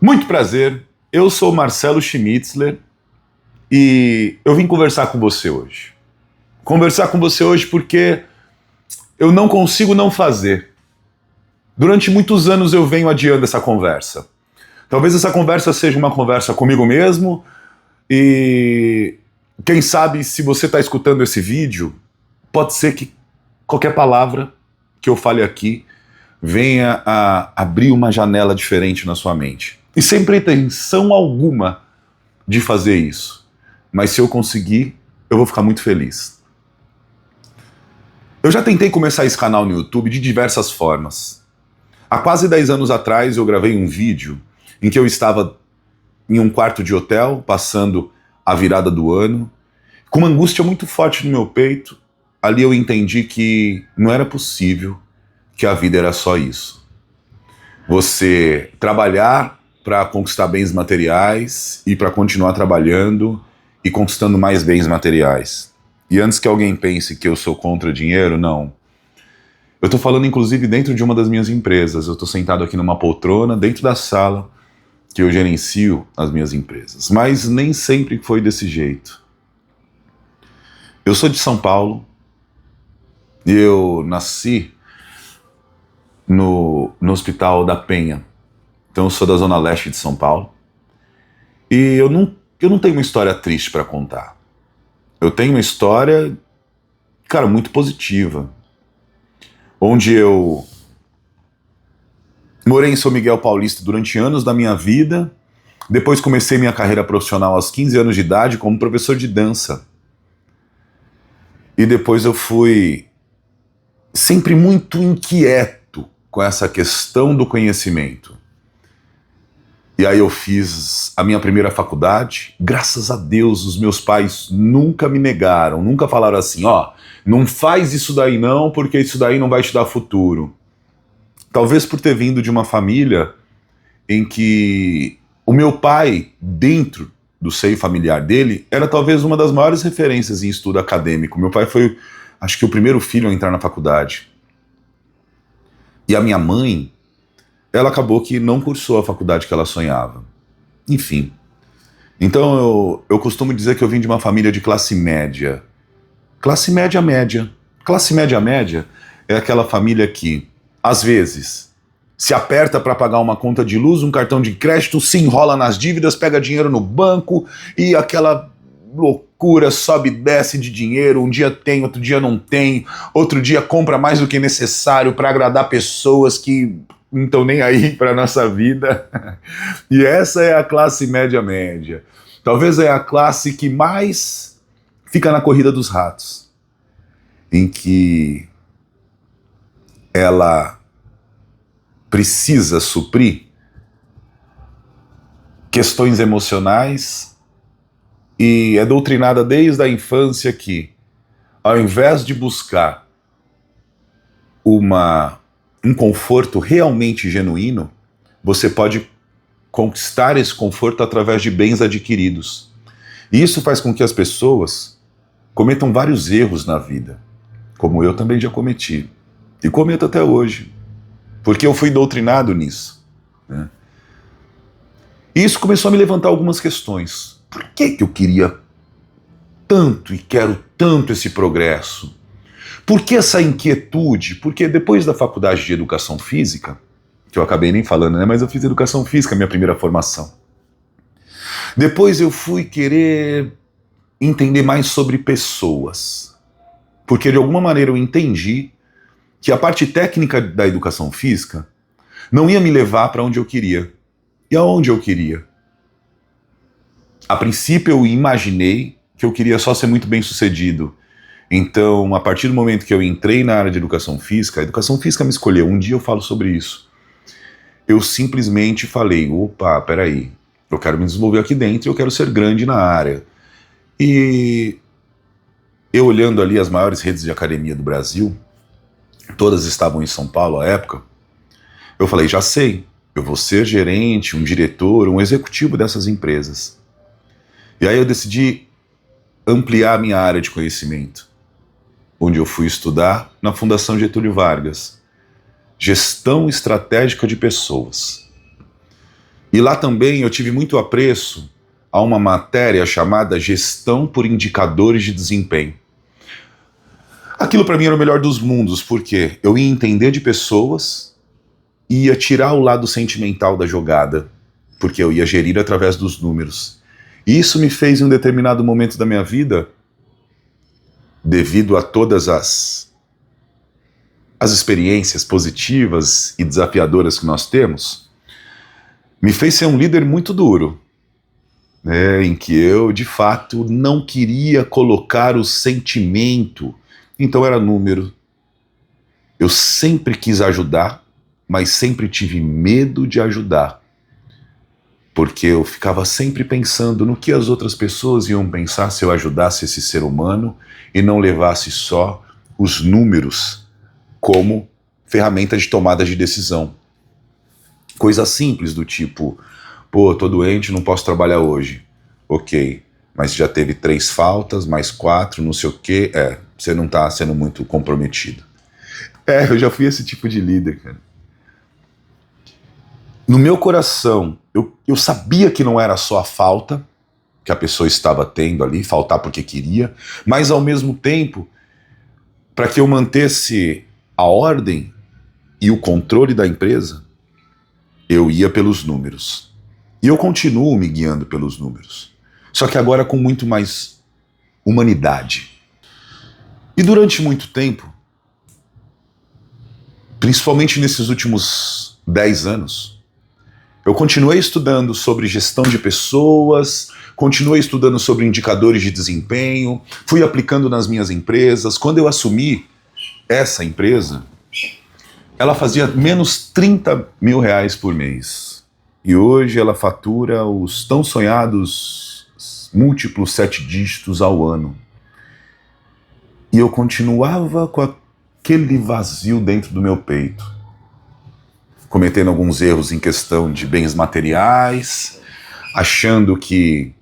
Muito prazer, eu sou Marcelo Schmitzler e eu vim conversar com você hoje. Conversar com você hoje porque eu não consigo não fazer. Durante muitos anos eu venho adiando essa conversa. Talvez essa conversa seja uma conversa comigo mesmo e quem sabe se você está escutando esse vídeo, pode ser que qualquer palavra que eu fale aqui venha a abrir uma janela diferente na sua mente. E sem pretensão alguma de fazer isso. Mas se eu conseguir, eu vou ficar muito feliz. Eu já tentei começar esse canal no YouTube de diversas formas. Há quase 10 anos atrás eu gravei um vídeo em que eu estava em um quarto de hotel, passando a virada do ano, com uma angústia muito forte no meu peito. Ali eu entendi que não era possível, que a vida era só isso. Você trabalhar para conquistar bens materiais e para continuar trabalhando e conquistando mais bens materiais. E antes que alguém pense que eu sou contra dinheiro, não. Eu estou falando inclusive dentro de uma das minhas empresas. Eu estou sentado aqui numa poltrona dentro da sala que eu gerencio as minhas empresas. Mas nem sempre foi desse jeito. Eu sou de São Paulo. Eu nasci no Hospital da Penha. Então eu sou da Zona Leste de São Paulo. E eu não tenho uma história triste para contar. Eu tenho uma história, cara, muito positiva. Onde eu morei em São Miguel Paulista durante anos da minha vida. Depois comecei minha carreira profissional aos 15 anos de idade como professor de dança. E depois eu fui sempre muito inquieto com essa questão do conhecimento. E aí eu fiz a minha primeira faculdade. Graças a Deus, os meus pais nunca me negaram, nunca falaram assim, não faz isso daí não, porque isso daí não vai te dar futuro. Talvez por ter vindo de uma família em que o meu pai, dentro do seio familiar dele, era talvez uma das maiores referências em estudo acadêmico. Meu pai foi, acho que o primeiro filho a entrar na faculdade. E a minha mãe, ela acabou que não cursou a faculdade que ela sonhava. Enfim. Então eu costumo dizer que eu vim de uma família de classe média. Classe média média. Classe média média é aquela família que, às vezes, se aperta para pagar uma conta de luz, um cartão de crédito, se enrola nas dívidas, pega dinheiro no banco e aquela loucura sobe e desce de dinheiro. Um dia tem, outro dia não tem. Outro dia compra mais do que necessário para agradar pessoas que não estão nem aí para a nossa vida. E essa é a classe média média. Talvez é a classe que mais fica na corrida dos ratos, em que ela precisa suprir questões emocionais e é doutrinada desde a infância que, ao invés de buscar um conforto realmente genuíno, você pode conquistar esse conforto através de bens adquiridos. E isso faz com que as pessoas cometam vários erros na vida, como eu também já cometi. E cometo até hoje, porque eu fui doutrinado nisso, né? E isso começou a me levantar algumas questões. Por que eu queria tanto e quero tanto esse progresso? Por que essa inquietude? Porque depois da faculdade de educação física, que eu acabei nem falando, né? Mas eu fiz educação física, minha primeira formação. Depois eu fui querer entender mais sobre pessoas. Porque de alguma maneira eu entendi que a parte técnica da educação física não ia me levar para onde eu queria. E aonde eu queria? A princípio eu imaginei que eu queria só ser muito bem sucedido. Então, a partir do momento que eu entrei na área de educação física, a educação física me escolheu, um dia eu falo sobre isso. Eu simplesmente falei, opa, peraí, eu quero me desenvolver aqui dentro, eu quero ser grande na área. E eu olhando ali as maiores redes de academia do Brasil, todas estavam em São Paulo à época, eu falei, já sei, eu vou ser gerente, um diretor, um executivo dessas empresas. E aí eu decidi ampliar a minha área de conhecimento, onde eu fui estudar na Fundação Getúlio Vargas, Gestão Estratégica de Pessoas. E lá também eu tive muito apreço a uma matéria chamada Gestão por Indicadores de Desempenho. Aquilo para mim era o melhor dos mundos, porque eu ia entender de pessoas e ia tirar o lado sentimental da jogada, porque eu ia gerir através dos números. E isso me fez, em um determinado momento da minha vida, devido a todas as experiências positivas e desafiadoras que nós temos, me fez ser um líder muito duro, né, em que eu, de fato, não queria colocar o sentimento. Então era número. Eu sempre quis ajudar, mas sempre tive medo de ajudar. Porque eu ficava sempre pensando no que as outras pessoas iam pensar se eu ajudasse esse ser humano e não levasse só os números como ferramenta de tomada de decisão. Coisas simples do tipo, pô, tô doente, não posso trabalhar hoje. Ok, mas já teve 3 faltas, mais 4, não sei o quê. Você não tá sendo muito comprometido. Eu já fui esse tipo de líder, cara. No meu coração, eu sabia que não era só a falta que a pessoa estava tendo ali, faltar porque queria, mas ao mesmo tempo, para que eu mantesse a ordem e o controle da empresa, eu ia pelos números. E eu continuo me guiando pelos números. Só que agora com muito mais humanidade. E durante muito tempo, principalmente nesses últimos 10 anos, eu continuei estudando sobre gestão de pessoas, continuei estudando sobre indicadores de desempenho, fui aplicando nas minhas empresas. Quando eu assumi essa empresa, ela fazia menos 30 mil reais por mês. E hoje ela fatura os tão sonhados múltiplos 7 dígitos ao ano. E eu continuava com aquele vazio dentro do meu peito, cometendo alguns erros em questão de bens materiais, achando que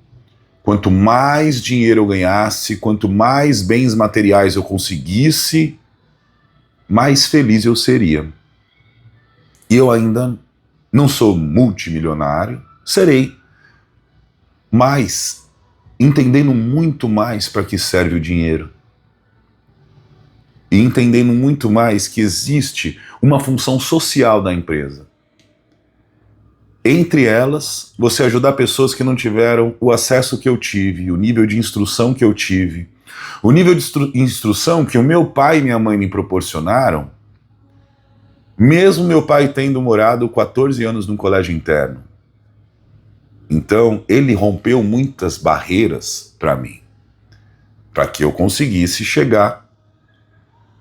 quanto mais dinheiro eu ganhasse, quanto mais bens materiais eu conseguisse, mais feliz eu seria. E eu ainda não sou multimilionário, serei, mas entendendo muito mais para que serve o dinheiro. E entendendo muito mais que existe uma função social da empresa. Entre elas, você ajudar pessoas que não tiveram o acesso que eu tive, o nível de instrução que eu tive, o nível de instrução que o meu pai e minha mãe me proporcionaram, mesmo meu pai tendo morado 14 anos num colégio interno. Então, ele rompeu muitas barreiras para mim, para que eu conseguisse chegar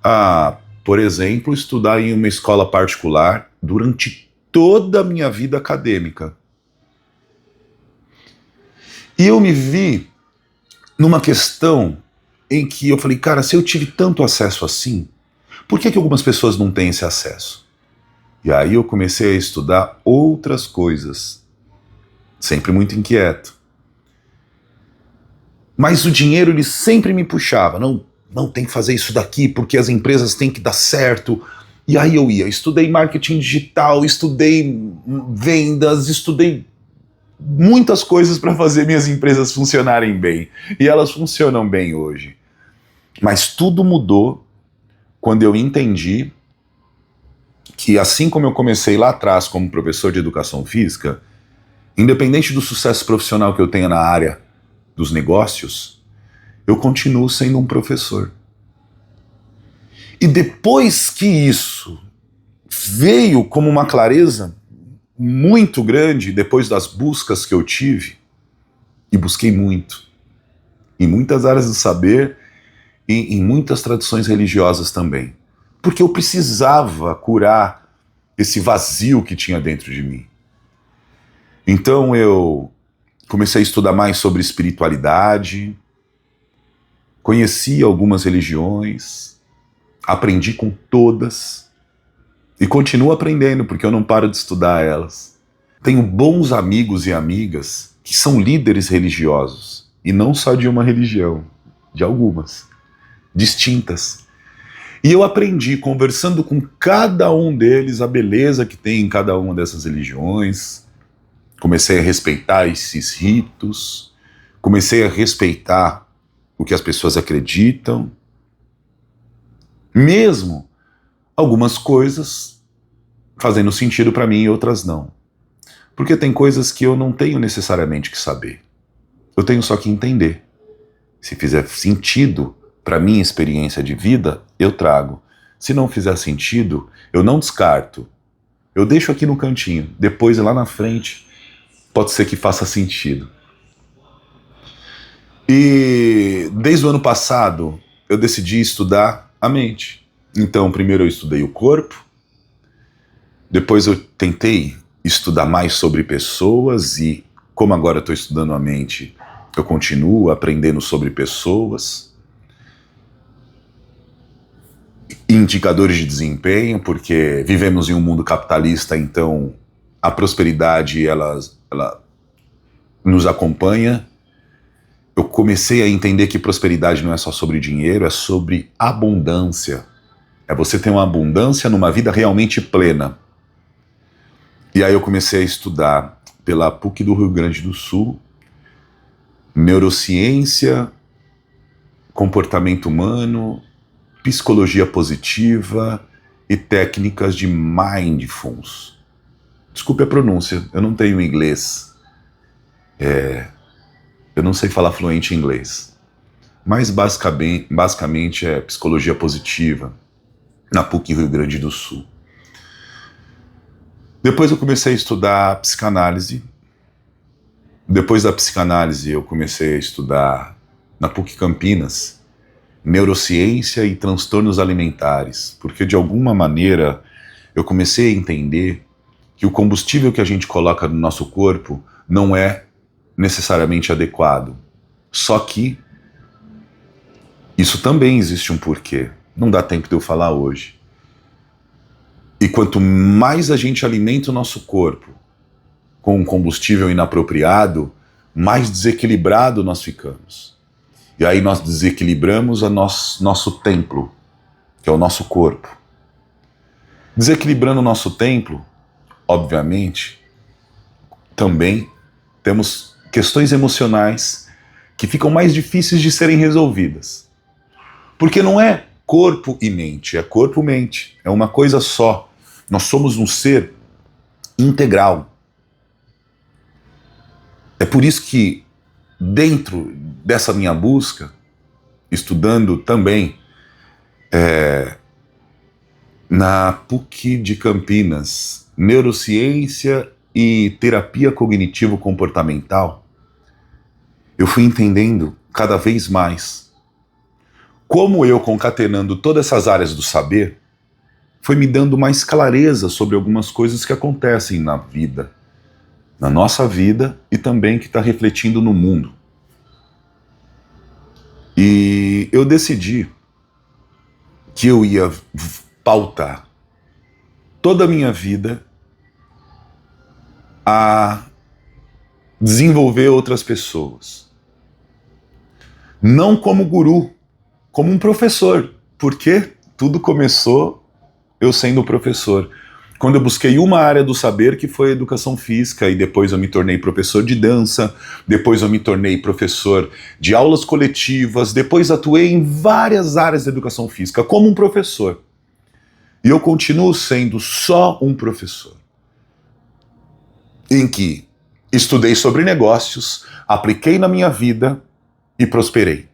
a, por exemplo, estudar em uma escola particular durante toda a minha vida acadêmica. E eu me vi numa questão em que eu falei, cara, se eu tive tanto acesso assim, por que algumas pessoas não têm esse acesso? E aí eu comecei a estudar outras coisas, sempre muito inquieto. Mas o dinheiro, ele sempre me puxava, não tem que fazer isso daqui, porque as empresas têm que dar certo. E aí eu ia, estudei marketing digital, estudei vendas, estudei muitas coisas para fazer minhas empresas funcionarem bem. E elas funcionam bem hoje. Mas tudo mudou quando eu entendi que, assim como eu comecei lá atrás como professor de educação física, independente do sucesso profissional que eu tenha na área dos negócios, eu continuo sendo um professor. E depois que isso veio como uma clareza muito grande, depois das buscas que eu tive, e busquei muito, em muitas áreas do saber e em muitas tradições religiosas também, porque eu precisava curar esse vazio que tinha dentro de mim. Então eu comecei a estudar mais sobre espiritualidade, conheci algumas religiões, aprendi com todas e continuo aprendendo porque eu não paro de estudar elas. Tenho bons amigos e amigas que são líderes religiosos e não só de uma religião, de algumas, distintas. E eu aprendi, conversando com cada um deles, a beleza que tem em cada uma dessas religiões, Comecei a respeitar esses ritos, comecei a respeitar o que as pessoas acreditam, mesmo algumas coisas fazendo sentido para mim e outras não. Porque tem coisas que eu não tenho necessariamente que saber. Eu tenho só que entender. Se fizer sentido para minha experiência de vida, eu trago. Se não fizer sentido, eu não descarto. Eu deixo aqui no cantinho. Depois, lá na frente, pode ser que faça sentido. E desde o ano passado, eu decidi estudar a mente. Então, primeiro eu estudei o corpo, depois eu tentei estudar mais sobre pessoas e, como agora eu estou estudando a mente, eu continuo aprendendo sobre pessoas, indicadores de desempenho, porque vivemos em um mundo capitalista, então a prosperidade ela nos acompanha. Eu comecei a entender que prosperidade não é só sobre dinheiro, é sobre abundância. É você ter uma abundância numa vida realmente plena. E aí eu comecei a estudar pela PUC do Rio Grande do Sul, neurociência, comportamento humano, psicologia positiva e técnicas de mindfulness. Desculpe a pronúncia, eu não tenho inglês. Eu não sei falar fluente em inglês. Mas basicamente é psicologia positiva, na PUC Rio Grande do Sul. Depois eu comecei a estudar psicanálise. Depois da psicanálise eu comecei a estudar na PUC Campinas neurociência e transtornos alimentares, porque de alguma maneira eu comecei a entender que o combustível que a gente coloca no nosso corpo não é necessariamente adequado. Só que isso também existe um porquê. Não dá tempo de eu falar hoje. E quanto mais a gente alimenta o nosso corpo com um combustível inapropriado, mais desequilibrado nós ficamos. E aí nós desequilibramos nosso templo, que é o nosso corpo. Desequilibrando o nosso templo, obviamente, também temos questões emocionais que ficam mais difíceis de serem resolvidas. Porque não é corpo e mente, é corpo-mente, é uma coisa só. Nós somos um ser integral. É por isso que, dentro dessa minha busca, estudando também na PUC de Campinas, neurociência e terapia cognitivo-comportamental, eu fui entendendo cada vez mais como eu, concatenando todas essas áreas do saber, foi me dando mais clareza sobre algumas coisas que acontecem na vida, na nossa vida e também que está refletindo no mundo. E eu decidi que eu ia pautar toda a minha vida a desenvolver outras pessoas. Não como guru, como um professor, porque tudo começou eu sendo professor. Quando eu busquei uma área do saber, que foi a educação física, e depois eu me tornei professor de dança, depois eu me tornei professor de aulas coletivas, depois atuei em várias áreas da educação física, como um professor. E eu continuo sendo só um professor, em que estudei sobre negócios, apliquei na minha vida e prosperei.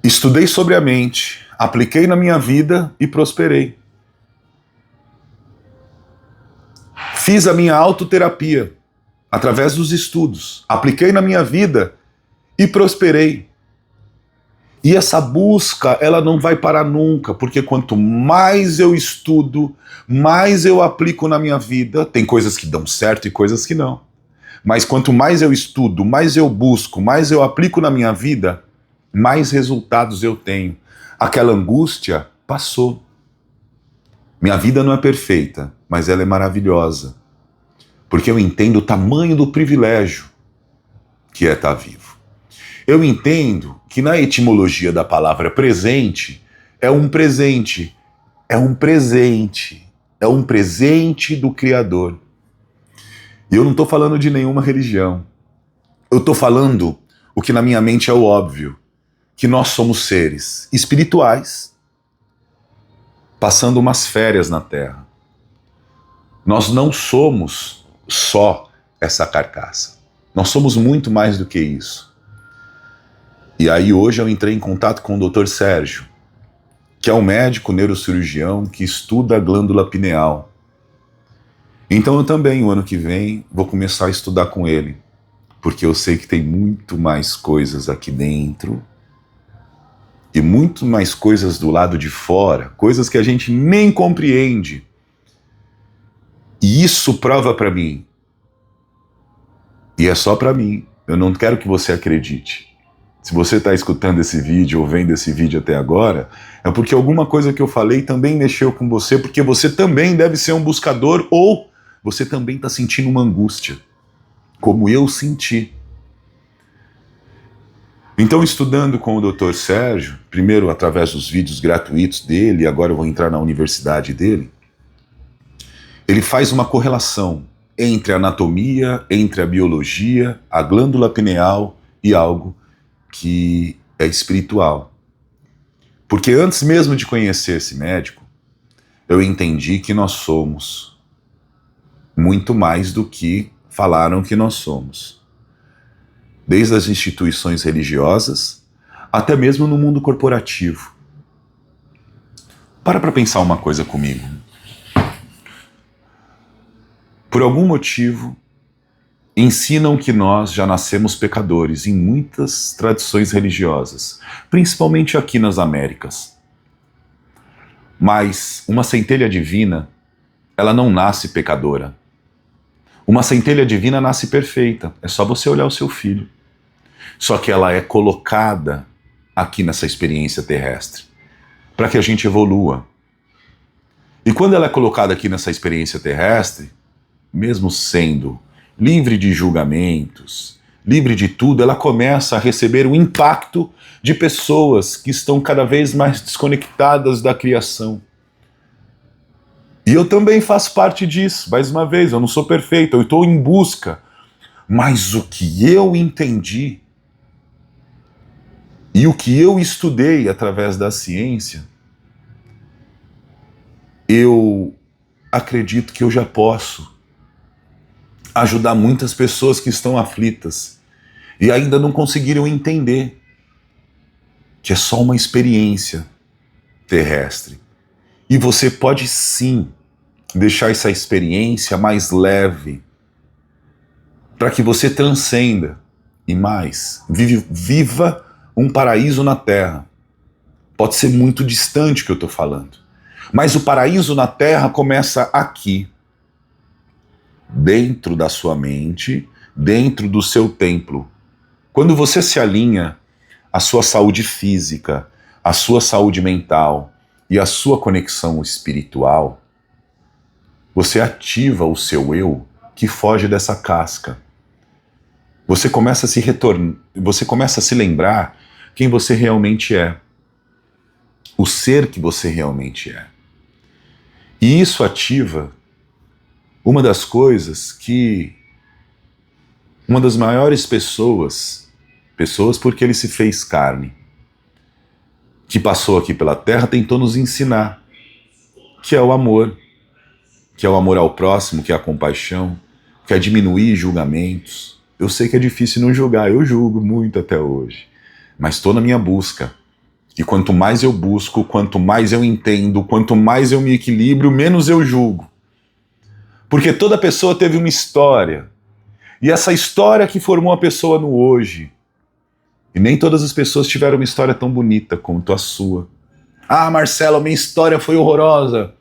Estudei sobre a mente, apliquei na minha vida e prosperei. Fiz a minha autoterapia através dos estudos, apliquei na minha vida e prosperei. E essa busca, ela não vai parar nunca, porque quanto mais eu estudo, mais eu aplico na minha vida. Tem coisas que dão certo e coisas que não. Mas quanto mais eu estudo, mais eu busco, mais eu aplico na minha vida, mais resultados eu tenho. Aquela angústia passou. Minha vida não é perfeita, mas ela é maravilhosa. Porque eu entendo o tamanho do privilégio que é estar vivo. Eu entendo que na etimologia da palavra presente, é um presente. É um presente. É um presente do Criador. E eu não estou falando de nenhuma religião. Eu estou falando o que na minha mente é o óbvio, que nós somos seres espirituais passando umas férias na Terra. Nós não somos só essa carcaça. Nós somos muito mais do que isso. E aí hoje eu entrei em contato com o Dr. Sérgio, que é um médico neurocirurgião que estuda a glândula pineal. Então eu também, o ano que vem, vou começar a estudar com ele, porque eu sei que tem muito mais coisas aqui dentro e muito mais coisas do lado de fora, coisas que a gente nem compreende. E isso prova para mim. E é só para mim. Eu não quero que você acredite. Se você está escutando esse vídeo ou vendo esse vídeo até agora, é porque alguma coisa que eu falei também mexeu com você, porque você também deve ser um buscador ou você também está sentindo uma angústia, como eu senti. Então, estudando com o Dr. Sérgio, primeiro através dos vídeos gratuitos dele, agora eu vou entrar na universidade dele, ele faz uma correlação entre a anatomia, entre a biologia, a glândula pineal e algo que é espiritual. Porque antes mesmo de conhecer esse médico, eu entendi que nós somos muito mais do que falaram que nós somos. Desde as instituições religiosas, até mesmo no mundo corporativo. Para pensar uma coisa comigo. Por algum motivo, ensinam que nós já nascemos pecadores em muitas tradições religiosas, principalmente aqui nas Américas. Mas uma centelha divina, ela não nasce pecadora. Uma centelha divina nasce perfeita, é só você olhar o seu filho. Só que ela é colocada aqui nessa experiência terrestre, para que a gente evolua. E quando ela é colocada aqui nessa experiência terrestre, mesmo sendo livre de julgamentos, livre de tudo, ela começa a receber o impacto de pessoas que estão cada vez mais desconectadas da criação. E eu também faço parte disso, mais uma vez, eu não sou perfeito, eu estou em busca. Mas o que eu entendi e o que eu estudei através da ciência, eu acredito que eu já posso ajudar muitas pessoas que estão aflitas e ainda não conseguiram entender que é só uma experiência terrestre. E você pode sim deixar essa experiência mais leve para que você transcenda e mais, viva um paraíso na Terra. Pode ser muito distante o que eu estou falando, mas o paraíso na Terra começa aqui, dentro da sua mente, dentro do seu templo. Quando você se alinha à sua saúde física, à sua saúde mental e à sua conexão espiritual, você ativa o seu eu que foge dessa casca. Você começa a se lembrar quem você realmente é, o ser que você realmente é. E isso ativa uma das coisas que uma das maiores pessoas porque ele se fez carne, que passou aqui pela Terra, tentou nos ensinar, que é o amor ao próximo, que é a compaixão, que é diminuir julgamentos. Eu sei que é difícil não julgar, eu julgo muito até hoje, mas estou na minha busca. E quanto mais eu busco, quanto mais eu entendo, quanto mais eu me equilibro, menos eu julgo. Porque toda pessoa teve uma história. E essa história que formou a pessoa no hoje. E nem todas as pessoas tiveram uma história tão bonita quanto a sua. Ah, Marcelo, minha história foi horrorosa.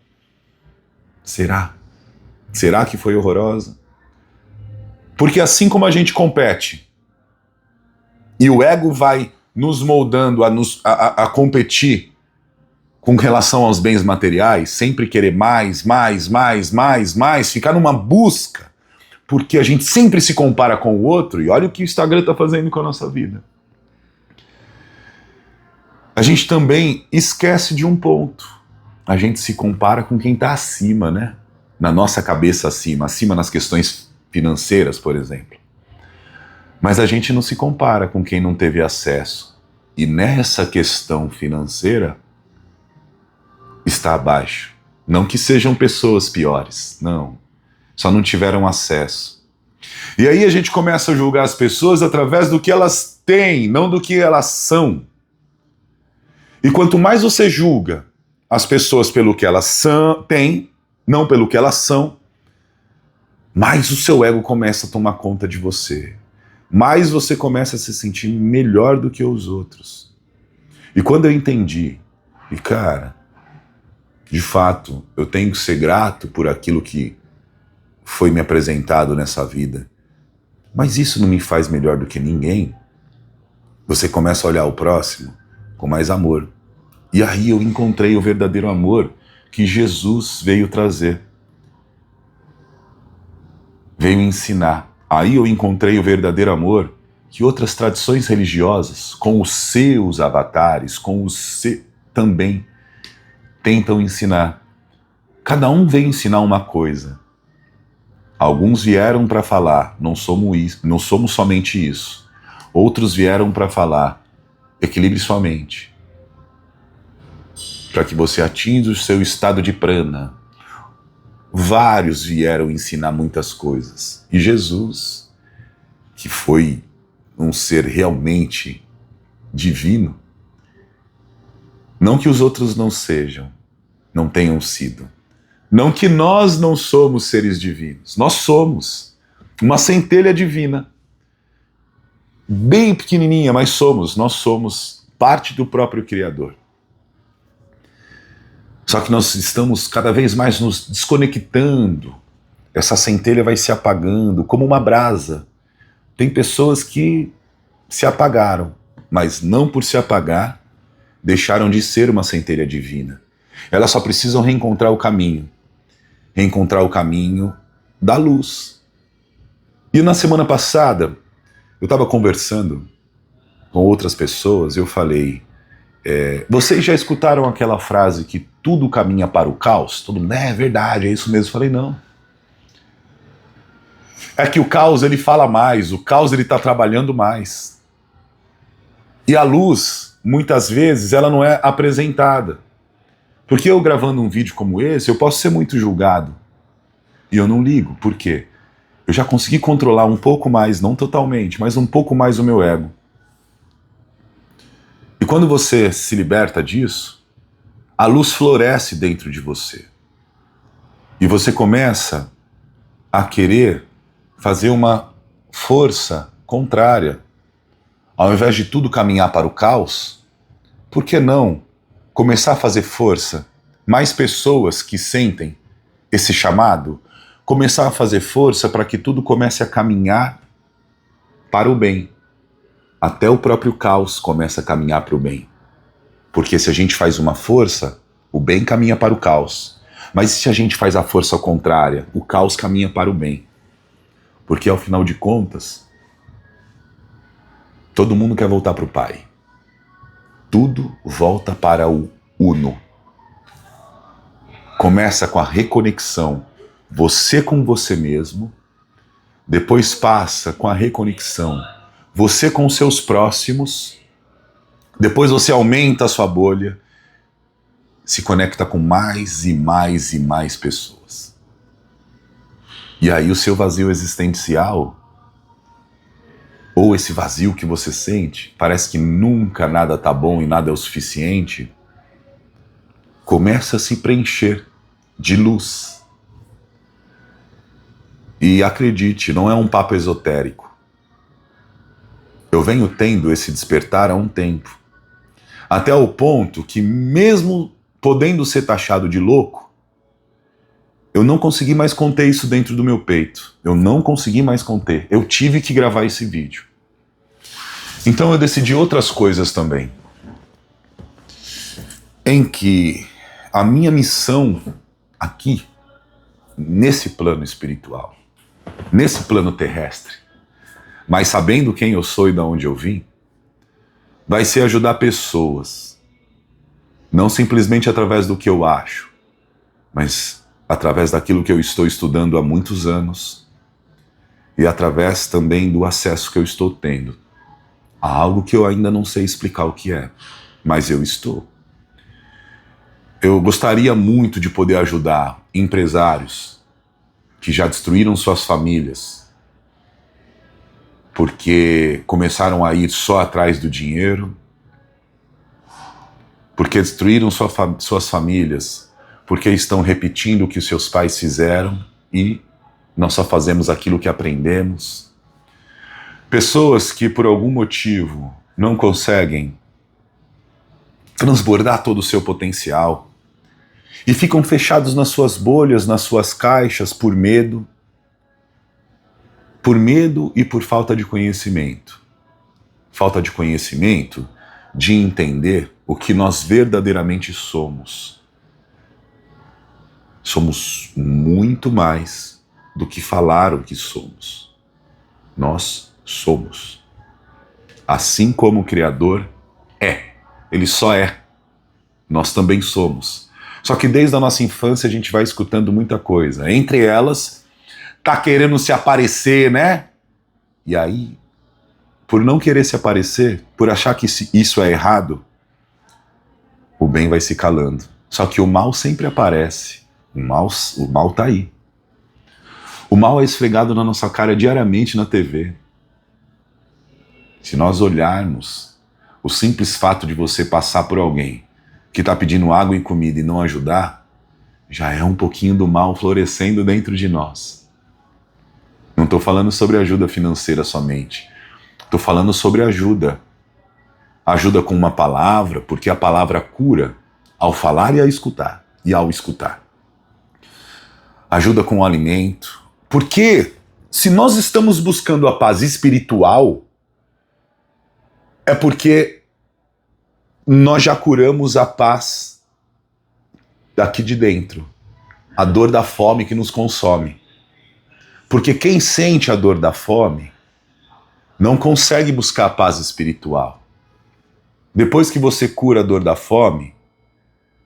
Será? Será que foi horrorosa? Porque assim como a gente compete, e o ego vai nos moldando a competir com relação aos bens materiais, sempre querer mais, ficar numa busca, porque a gente sempre se compara com o outro, e olha o que o Instagram está fazendo com a nossa vida. A gente também esquece de um ponto. A gente se compara com quem está acima, né? Na nossa cabeça acima nas questões financeiras, por exemplo. Mas a gente não se compara com quem não teve acesso. E nessa questão financeira, está abaixo. Não que sejam pessoas piores, não. Só não tiveram acesso. E aí a gente começa a julgar as pessoas através do que elas têm, não do que elas são. E quanto mais você julga as pessoas pelo que elas têm, não pelo que elas são, mais o seu ego começa a tomar conta de você. Mais você começa a se sentir melhor do que os outros. E quando eu entendi, e cara, de fato, eu tenho que ser grato por aquilo que foi me apresentado nessa vida, mas isso não me faz melhor do que ninguém. Você começa a olhar o próximo com mais amor. E aí eu encontrei o verdadeiro amor que Jesus veio trazer. Veio ensinar. Aí eu encontrei o verdadeiro amor que outras tradições religiosas, com os seus avatares, também tentam ensinar. Cada um veio ensinar uma coisa. Alguns vieram para falar, não somos somente isso. Outros vieram para falar, equilibre sua mente, para que você atinja o seu estado de prana. Vários vieram ensinar muitas coisas. E Jesus, que foi um ser realmente divino, não que os outros não sejam, não tenham sido. Não que nós não somos seres divinos. Nós somos uma centelha divina. Bem pequenininha, mas nós somos parte do próprio Criador. Só que nós estamos cada vez mais nos desconectando. Essa centelha vai se apagando como uma brasa. Tem pessoas que se apagaram, mas não por se apagar, deixaram de ser uma centelha divina. Elas só precisam reencontrar o caminho da luz. E na semana passada, eu estava conversando com outras pessoas, eu falei, vocês já escutaram aquela frase que tudo caminha para o caos? Todo mundo, é verdade, é isso mesmo. Eu falei, não. É que o caos ele fala mais, o caos ele está trabalhando mais. E a luz, muitas vezes, ela não é apresentada. Porque eu gravando um vídeo como esse, eu posso ser muito julgado. E eu não ligo. Por quê? Eu já consegui controlar um pouco mais, não totalmente, mas um pouco mais o meu ego. E quando você se liberta disso, a luz floresce dentro de você. E você começa a querer fazer uma força contrária. Ao invés de tudo caminhar para o caos, por que não começar a fazer força? Mais pessoas que sentem esse chamado, começar a fazer força para que tudo comece a caminhar para o bem. Até o próprio caos começa a caminhar para o bem. Porque se a gente faz uma força, o bem caminha para o caos. Mas se a gente faz a força contrária, o caos caminha para o bem. Porque ao final de contas, todo mundo quer voltar para o Pai. Tudo volta para o Uno. Começa com a reconexão, você com você mesmo, depois passa com a reconexão, você com os seus próximos, depois você aumenta a sua bolha, se conecta com mais e mais e mais pessoas. E aí o seu vazio existencial, ou esse vazio que você sente, parece que nunca nada tá bom e nada é o suficiente, começa a se preencher de luz. E acredite, não é um papo esotérico. Eu venho tendo esse despertar há um tempo. Até o ponto que, mesmo podendo ser taxado de louco, eu não consegui mais conter isso dentro do meu peito. Eu não consegui mais conter. Eu tive que gravar esse vídeo. Então eu decidi outras coisas também. Em que a minha missão aqui, nesse plano espiritual, nesse plano terrestre, mas sabendo quem eu sou e de onde eu vim, vai ser ajudar pessoas. Não simplesmente através do que eu acho, mas através daquilo que eu estou estudando há muitos anos e através também do acesso que eu estou tendo a algo que eu ainda não sei explicar o que é, mas eu estou. Eu gostaria muito de poder ajudar empresários que já destruíram suas famílias porque começaram a ir só atrás do dinheiro, porque destruíram suas famílias, porque estão repetindo o que os seus pais fizeram e nós só fazemos aquilo que aprendemos. Pessoas que por algum motivo não conseguem transbordar todo o seu potencial e ficam fechados nas suas bolhas, nas suas caixas por medo e por falta de conhecimento. Falta de conhecimento de entender o que nós verdadeiramente somos. Somos muito mais do que falaram que somos. Nós somos. Assim como o Criador é. Ele só é. Nós também somos. Só que desde a nossa infância a gente vai escutando muita coisa. Entre elas, tá querendo se aparecer, né? E aí, por não querer se aparecer, por achar que isso é errado, o bem vai se calando. Só que o mal sempre aparece. O mal tá aí. O mal é esfregado na nossa cara diariamente na TV. Se nós olharmos o simples fato de você passar por alguém que está pedindo água e comida e não ajudar, já é um pouquinho do mal florescendo dentro de nós. Não estou falando sobre ajuda financeira somente. Estou falando sobre ajuda. Ajuda com uma palavra, porque a palavra cura ao falar e ao escutar. Ajuda com o alimento. Porque se nós estamos buscando a paz espiritual, é porque nós já curamos a paz daqui de dentro. A dor da fome que nos consome. Porque quem sente a dor da fome não consegue buscar a paz espiritual. Depois que você cura a dor da fome,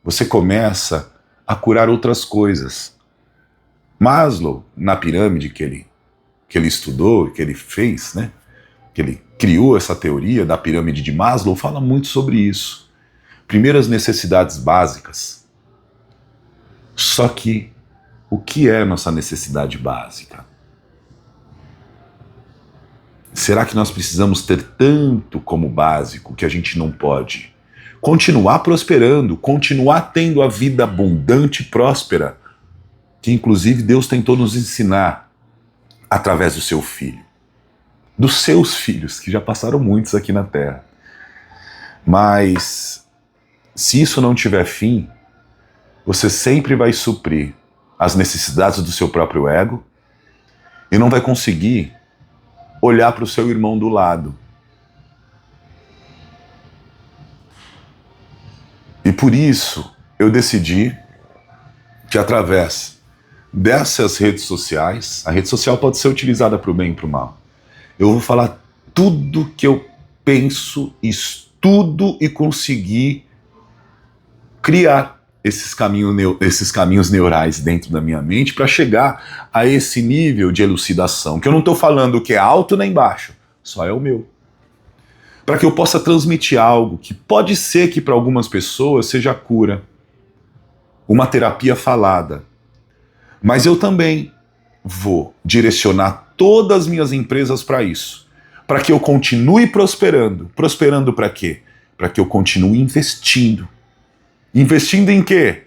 você começa a curar outras coisas. Maslow, na pirâmide que ele estudou, que ele fez, né? Que ele criou essa teoria da pirâmide de Maslow, fala muito sobre isso. Primeiras necessidades básicas. Só que, o que é nossa necessidade básica? Será que nós precisamos ter tanto como básico que a gente não pode continuar prosperando, continuar tendo a vida abundante e próspera, que inclusive Deus tentou nos ensinar através do seu Filho? Dos seus filhos, que já passaram muitos aqui na Terra. Mas, se isso não tiver fim, você sempre vai suprir as necessidades do seu próprio ego e não vai conseguir olhar para o seu irmão do lado. E por isso, eu decidi que através dessas redes sociais, a rede social pode ser utilizada para o bem e para o mal. Eu vou falar tudo que eu penso, estudo e consegui criar esses caminhos neurais dentro da minha mente para chegar a esse nível de elucidação, que eu não estou falando que é alto nem baixo, só é o meu. Para que eu possa transmitir algo que pode ser que para algumas pessoas seja cura, uma terapia falada. Mas eu também vou direcionar todas as minhas empresas para isso. Para que eu continue prosperando. Prosperando para quê? Para que eu continue investindo. Investindo em quê?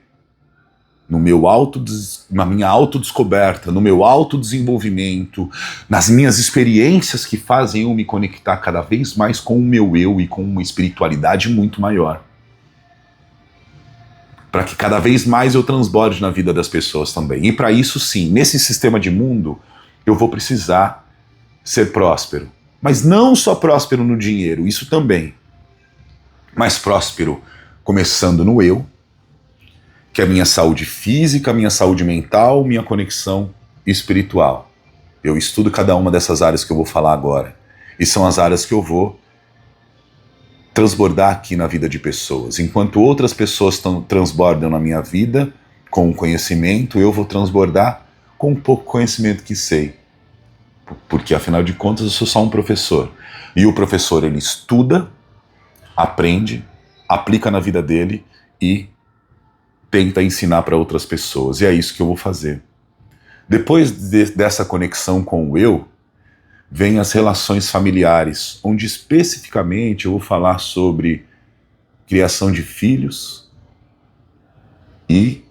Na minha autodescoberta, no meu autodesenvolvimento, nas minhas experiências que fazem eu me conectar cada vez mais com o meu eu e com uma espiritualidade muito maior. Para que cada vez mais eu transborde na vida das pessoas também. E para isso sim, nesse sistema de mundo, eu vou precisar ser próspero. Mas não só próspero no dinheiro, isso também. Mas próspero começando no eu, que é a minha saúde física, minha saúde mental, minha conexão espiritual. Eu estudo cada uma dessas áreas que eu vou falar agora. E são as áreas que eu vou transbordar aqui na vida de pessoas. Enquanto outras pessoas transbordam na minha vida com conhecimento, eu vou transbordar com o pouco conhecimento que sei. Porque, afinal de contas, eu sou só um professor. E o professor, ele estuda, aprende, aplica na vida dele e tenta ensinar para outras pessoas. E é isso que eu vou fazer. Depois dessa conexão com o eu, vem as relações familiares, onde especificamente eu vou falar sobre criação de filhos e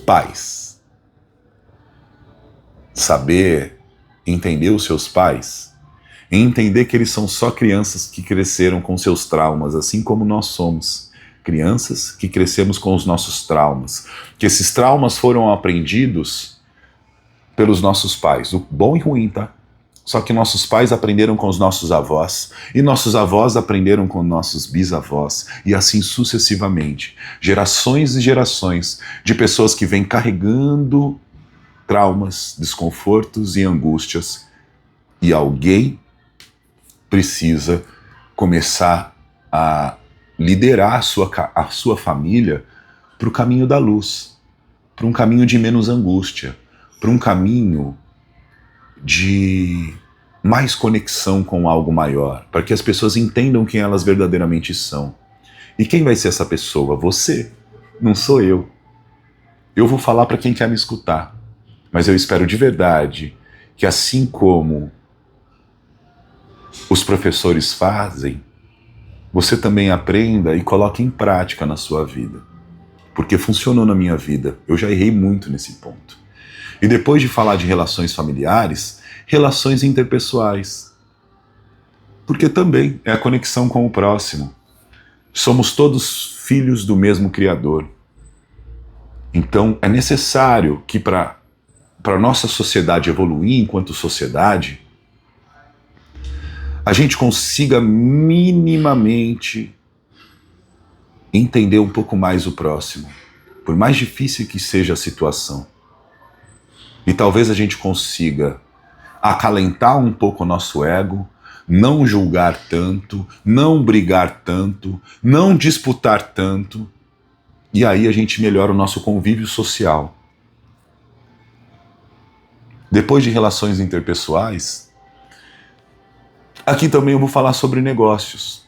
pais. Saber entender os seus pais e entender que eles são só crianças que cresceram com seus traumas, assim como nós somos crianças que crescemos com os nossos traumas, que esses traumas foram aprendidos pelos nossos pais, o bom e ruim, tá? Só que nossos pais aprenderam com os nossos avós, e nossos avós aprenderam com nossos bisavós, e assim sucessivamente. Gerações e gerações de pessoas que vêm carregando traumas, desconfortos e angústias, e alguém precisa começar a liderar a sua família para o caminho da luz, para um caminho de menos angústia, para um caminho de mais conexão com algo maior, para que as pessoas entendam quem elas verdadeiramente são. E quem vai ser essa pessoa? Você, não sou eu. Eu vou falar para quem quer me escutar, mas eu espero de verdade que, assim como os professores fazem, você também aprenda e coloque em prática na sua vida. Porque funcionou na minha vida. Eu já errei muito nesse ponto. E depois de falar de relações familiares, relações interpessoais. Porque também é a conexão com o próximo. Somos todos filhos do mesmo Criador. Então é necessário que para a nossa sociedade evoluir enquanto sociedade, a gente consiga minimamente entender um pouco mais o próximo, por mais difícil que seja a situação. E talvez a gente consiga acalentar um pouco o nosso ego, não julgar tanto, não brigar tanto, não disputar tanto, e aí a gente melhora o nosso convívio social. Depois de relações interpessoais, aqui também eu vou falar sobre negócios.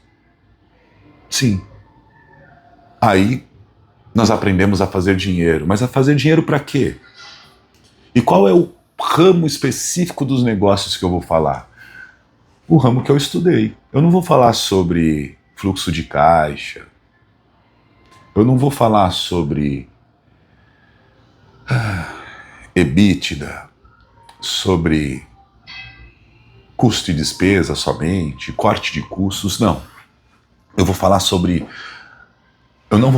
Sim. Aí nós aprendemos a fazer dinheiro. Mas a fazer dinheiro para quê? E qual é o ramo específico dos negócios que eu vou falar? O ramo que eu estudei. Eu não vou falar sobre fluxo de caixa. Eu não vou falar sobre EBITDA, sobre custo e despesa somente, corte de custos, não. Eu não vou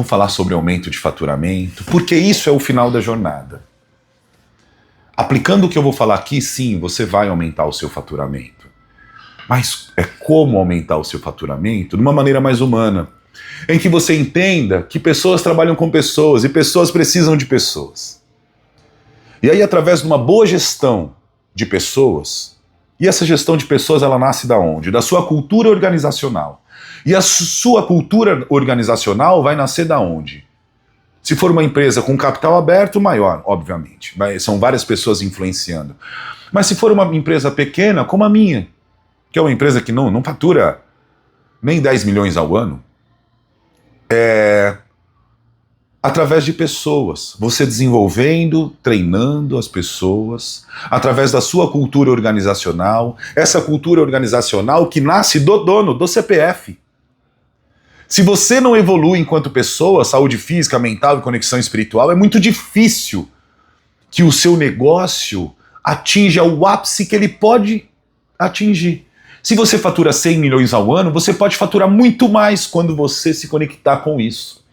falar sobre aumento de faturamento, porque isso é o final da jornada. Aplicando o que eu vou falar aqui, sim, você vai aumentar o seu faturamento. Mas é como aumentar o seu faturamento de uma maneira mais humana, em que você entenda que pessoas trabalham com pessoas e pessoas precisam de pessoas. E aí, através de uma boa gestão de pessoas, e essa gestão de pessoas, ela nasce da onde? Da sua cultura organizacional. E a sua cultura organizacional vai nascer da onde? Se for uma empresa com capital aberto, maior, obviamente. São várias pessoas influenciando. Mas se for uma empresa pequena, como a minha, que é uma empresa que não fatura nem 10 milhões ao ano, através de pessoas, você desenvolvendo, treinando as pessoas, através da sua cultura organizacional, essa cultura organizacional que nasce do dono, do CPF. Se você não evolui enquanto pessoa, saúde física, mental e conexão espiritual, é muito difícil que o seu negócio atinja o ápice que ele pode atingir. Se você fatura 100 milhões ao ano, você pode faturar muito mais quando você se conectar com isso.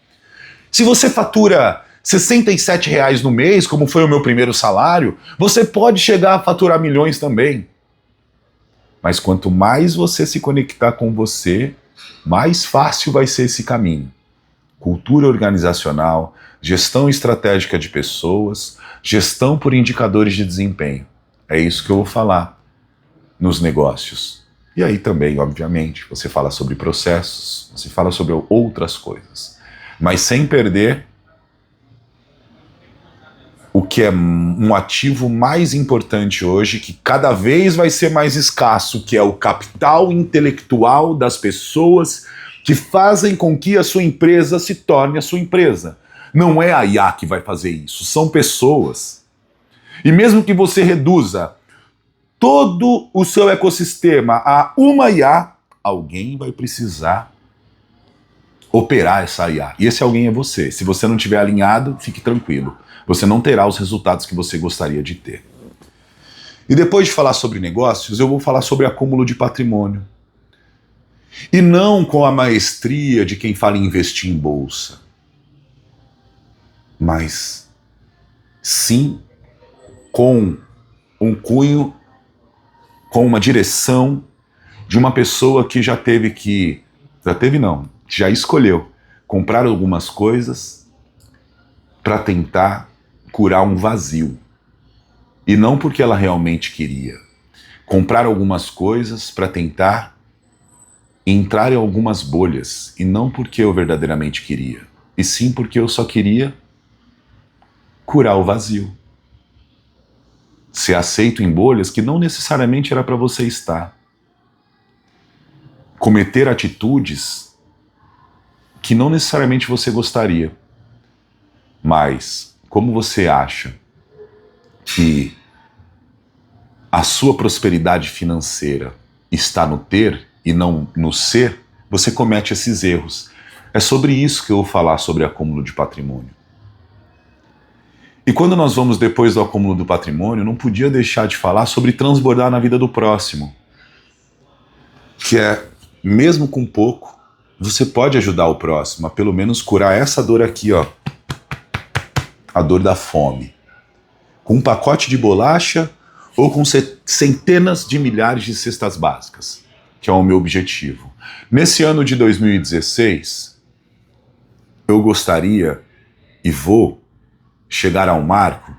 Se você fatura R$67 no mês, como foi o meu primeiro salário, você pode chegar a faturar milhões também. Mas quanto mais você se conectar com você, mais fácil vai ser esse caminho. Cultura organizacional, gestão estratégica de pessoas, gestão por indicadores de desempenho. É isso que eu vou falar nos negócios. E aí também, obviamente, você fala sobre processos, você fala sobre outras coisas. Mas sem perder o que é um ativo mais importante hoje, que cada vez vai ser mais escasso, que é o capital intelectual das pessoas que fazem com que a sua empresa se torne a sua empresa. Não é a IA que vai fazer isso, são pessoas. E mesmo que você reduza todo o seu ecossistema a uma IA, alguém vai precisar operar essa IA. E esse alguém é você. Se você não estiver alinhado, fique tranquilo. Você não terá os resultados que você gostaria de ter. E depois de falar sobre negócios, eu vou falar sobre acúmulo de patrimônio. E não com a maestria de quem fala em investir em bolsa, mas sim com um cunho, com uma direção de uma pessoa que já escolheu comprar algumas coisas para tentar curar um vazio. E não porque ela realmente queria. Comprar algumas coisas para tentar entrar em algumas bolhas. E não porque eu verdadeiramente queria. E sim porque eu só queria curar o vazio. Ser aceito em bolhas que não necessariamente era para você estar. Cometer atitudes que não necessariamente você gostaria. Mas, como você acha que a sua prosperidade financeira está no ter e não no ser, você comete esses erros. É sobre isso que eu vou falar sobre acúmulo de patrimônio. E quando nós vamos depois do acúmulo do patrimônio, não podia deixar de falar sobre transbordar na vida do próximo. Que é, mesmo com pouco, você pode ajudar o próximo a pelo menos curar essa dor aqui, ó. A dor da fome. Com um pacote de bolacha ou com centenas de milhares de cestas básicas, que é o meu objetivo. Nesse ano de 2016, eu gostaria e vou chegar ao marco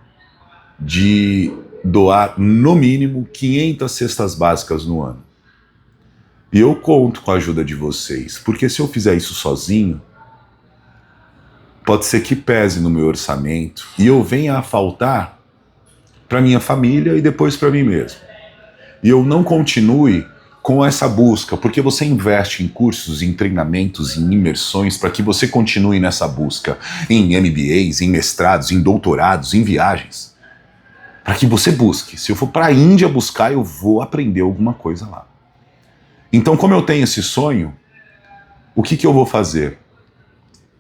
de doar no mínimo 500 cestas básicas no ano. E eu conto com a ajuda de vocês, porque se eu fizer isso sozinho, pode ser que pese no meu orçamento e eu venha a faltar para minha família e depois para mim mesmo. E eu não continue com essa busca, porque você investe em cursos, em treinamentos, em imersões para que você continue nessa busca, em MBAs, em mestrados, em doutorados, em viagens. Para que você busque. Se eu for para a Índia buscar, eu vou aprender alguma coisa lá. Então, como eu tenho esse sonho, o que eu vou fazer?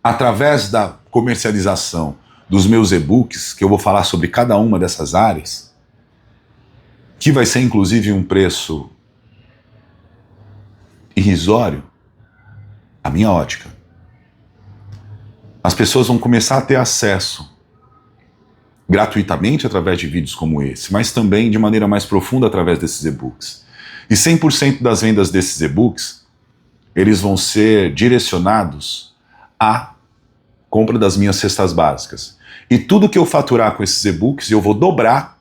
Através da comercialização dos meus e-books, que eu vou falar sobre cada uma dessas áreas, que vai ser inclusive um preço irrisório, a minha ótica. As pessoas vão começar a ter acesso gratuitamente através de vídeos como esse, mas também de maneira mais profunda através desses e-books. E 100% das vendas desses e-books, eles vão ser direcionados à compra das minhas cestas básicas. E tudo que eu faturar com esses e-books, eu vou dobrar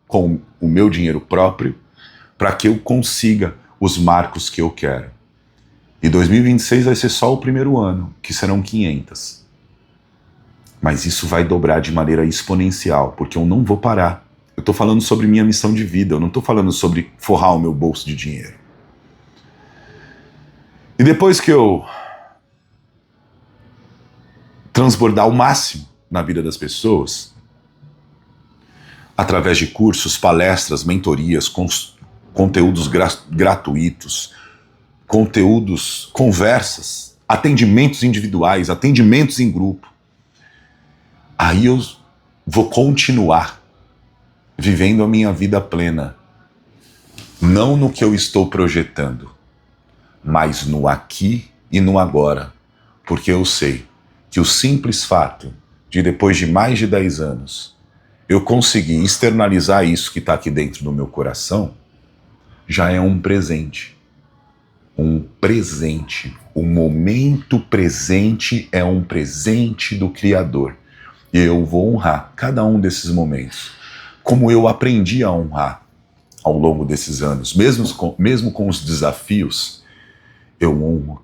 com o meu dinheiro próprio para que eu consiga os marcos que eu quero. E 2026 vai ser só o primeiro ano, que serão 500. Mas isso vai dobrar de maneira exponencial, porque eu não vou parar. Eu estou falando sobre minha missão de vida, eu não estou falando sobre forrar o meu bolso de dinheiro. E depois que eu transbordar o máximo na vida das pessoas, através de cursos, palestras, mentorias, conteúdos gratuitos, conteúdos, conversas, atendimentos individuais, atendimentos em grupo, aí eu vou continuar vivendo a minha vida plena, não no que eu estou projetando, mas no aqui e no agora, porque eu sei que o simples fato de depois de mais de 10 anos eu conseguir externalizar isso que está aqui dentro do meu coração, já é um presente. Um presente. O momento presente é um presente do Criador. E eu vou honrar cada um desses momentos, como eu aprendi a honrar ao longo desses anos. Mesmo com os desafios, eu honro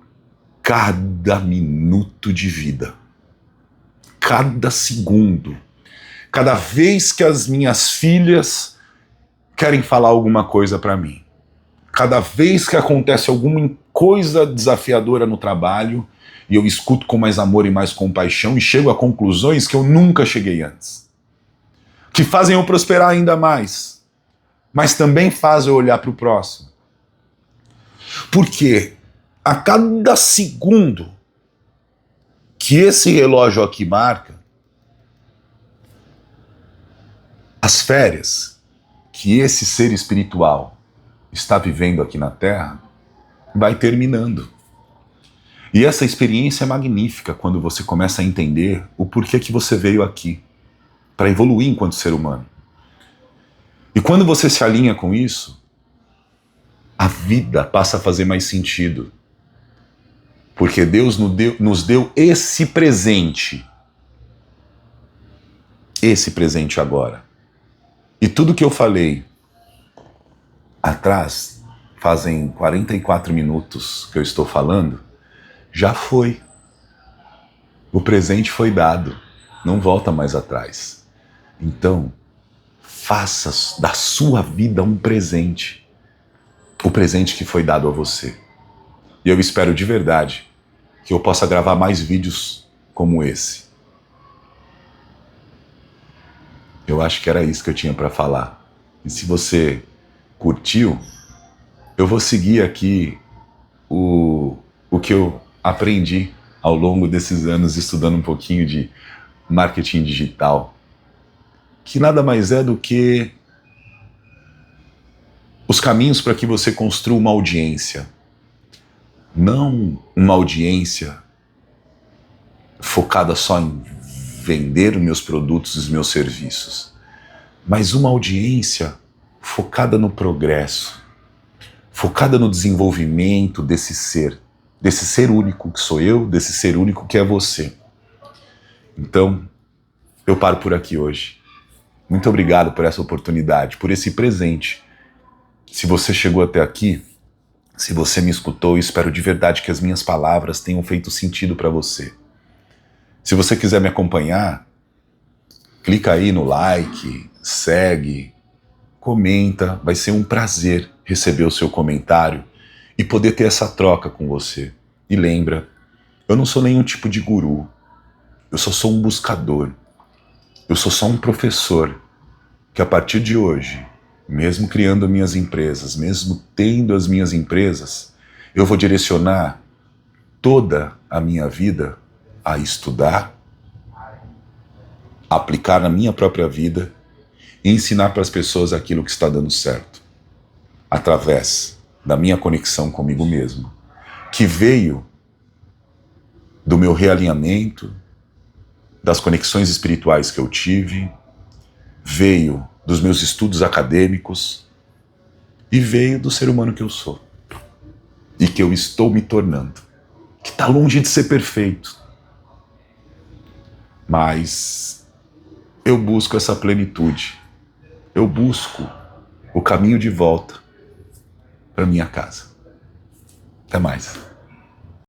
cada minuto de vida. Cada segundo. Cada vez que as minhas filhas querem falar alguma coisa para mim, cada vez que acontece alguma coisa desafiadora no trabalho, e eu escuto com mais amor e mais compaixão e chego a conclusões que eu nunca cheguei antes, que fazem eu prosperar ainda mais, mas também fazem eu olhar para o próximo. Porque a cada segundo que esse relógio aqui marca, as férias que esse ser espiritual está vivendo aqui na Terra vai terminando. E essa experiência é magnífica quando você começa a entender o porquê que você veio aqui, para evoluir enquanto ser humano. E quando você se alinha com isso, a vida passa a fazer mais sentido. Porque Deus nos deu esse presente agora. E tudo que eu falei atrás, fazem 44 minutos que eu estou falando, já foi. O presente foi dado, não volta mais atrás. Então, faça da sua vida um presente. O presente que foi dado a você. E eu espero de verdade que eu possa gravar mais vídeos como esse. Eu acho que era isso que eu tinha para falar. E se você curtiu, eu vou seguir aqui o que eu aprendi ao longo desses anos estudando um pouquinho de marketing digital, que nada mais é do que os caminhos para que você construa uma audiência. Não uma audiência focada só em vender os meus produtos e os meus serviços, mas uma audiência focada no progresso, focada no desenvolvimento desse ser único que sou eu, desse ser único que é você. Então, eu paro por aqui hoje. Muito obrigado por essa oportunidade, por esse presente. Se você chegou até aqui, se você me escutou, eu espero de verdade que as minhas palavras tenham feito sentido para você. Se você quiser me acompanhar, clica aí no like, segue, comenta. Vai ser um prazer receber o seu comentário e poder ter essa troca com você. E lembra, eu não sou nenhum tipo de guru. Eu só sou um buscador. Eu sou só um professor que a partir de hoje, mesmo criando minhas empresas, mesmo tendo as minhas empresas, eu vou direcionar toda a minha vida a estudar, aplicar na minha própria vida e ensinar para as pessoas aquilo que está dando certo, através da minha conexão comigo mesmo, que veio do meu realinhamento, das conexões espirituais que eu tive, veio dos meus estudos acadêmicos e veio do ser humano que eu sou e que eu estou me tornando, que está longe de ser perfeito, mas eu busco essa plenitude, eu busco o caminho de volta para minha casa. Até mais.